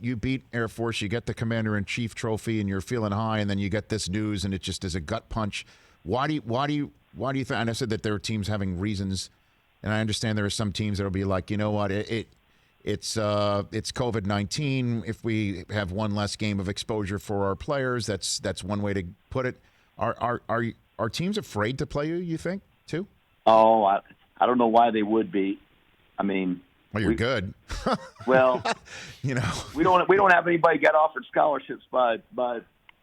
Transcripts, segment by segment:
You beat Air Force, you get the Commander-in-Chief trophy, and you're feeling high, and then you get this news, and it just is a gut punch. Why do you think? And I said that there are teams having reasons, and I understand there are some teams that'll be like, you know what, it's COVID-19. If we have one less game of exposure for our players, that's one way to put it. Are teams afraid to play you? You think too? Oh, I don't know why they would be. I mean. Well, you're good. Well, you know, we don't have anybody get offered scholarships by a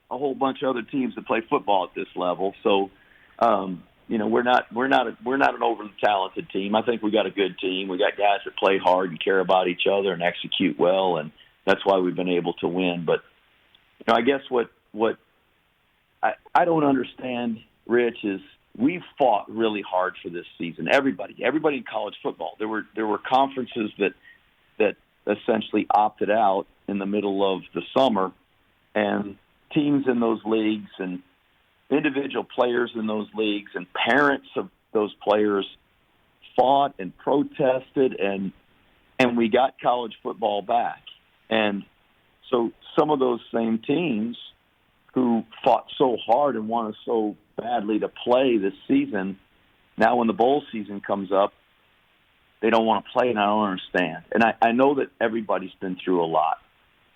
whole bunch of other teams that play football at this level. So, we're not an overly talented team. I think we got a good team. We got guys that play hard and care about each other and execute well, and that's why we've been able to win. But I guess what I don't understand, Rich, is we've fought really hard for this season. Everybody in college football. There were conferences that essentially opted out in the middle of the summer, and teams in those leagues and individual players in those leagues and parents of those players fought and protested, and we got college football back. And so some of those same teams who fought so hard and wanted so badly to play this season, now when the bowl season comes up, they don't want to play, and I don't understand. And I know that everybody's been through a lot,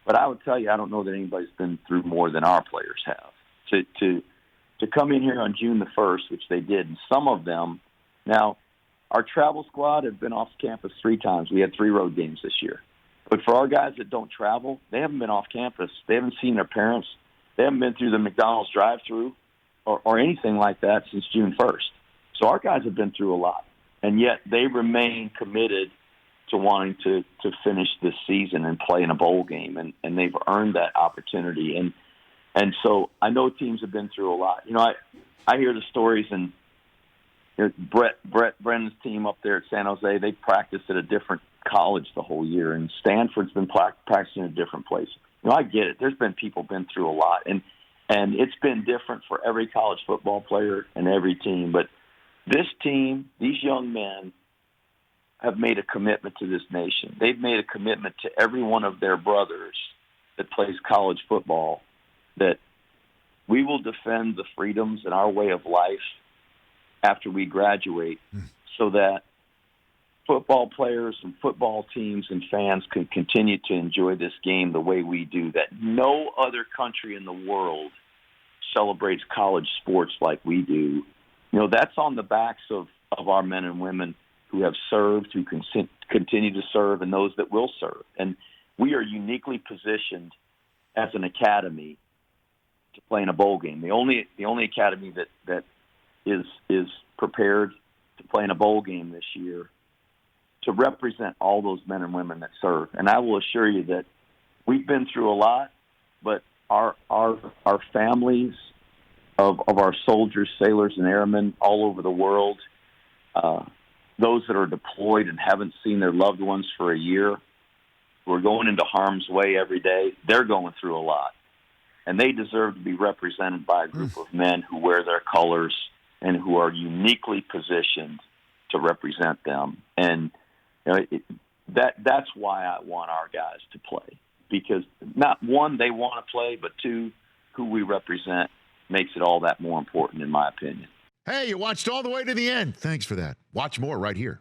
but I would tell you I don't know that anybody's been through more than our players have. To come in here on June the 1st, which they did, and some of them, now our travel squad have been off campus 3 times. We had 3 road games this year. But for our guys that don't travel, they haven't been off campus. They haven't seen their parents. They haven't been through the McDonald's drive-through or anything like that since June 1st. So our guys have been through a lot, and yet they remain committed to wanting to finish this season and play in a bowl game, and they've earned that opportunity. And so I know teams have been through a lot. I hear the stories, and Brennan's team up there at San Jose, they practiced at a different college the whole year, and Stanford's been practicing at a different place. I get it. There's been people been through a lot, and it's been different for every college football player and every team. But this team, these young men, have made a commitment to this nation. They've made a commitment to every one of their brothers that plays college football that we will defend the freedoms and our way of life after we graduate so that football players and football teams and fans can continue to enjoy this game the way we do, that no other country in the world celebrates college sports like we do. That's on the backs of our men and women who have served, who can continue to serve, and those that will serve. And we are uniquely positioned as an academy to play in a bowl game. The only academy that is prepared to play in a bowl game this year to represent all those men and women that serve. And I will assure you that we've been through a lot, but our families of our soldiers, sailors, and airmen all over the world, those that are deployed and haven't seen their loved ones for a year, who are going into harm's way every day, they're going through a lot. And they deserve to be represented by a group of men who wear their colors and who are uniquely positioned to represent them. And that's why I want our guys to play, because not one, they want to play, but 2, who we represent makes it all that more important, in my opinion. Hey, you watched all the way to the end. Thanks for that. Watch more right here.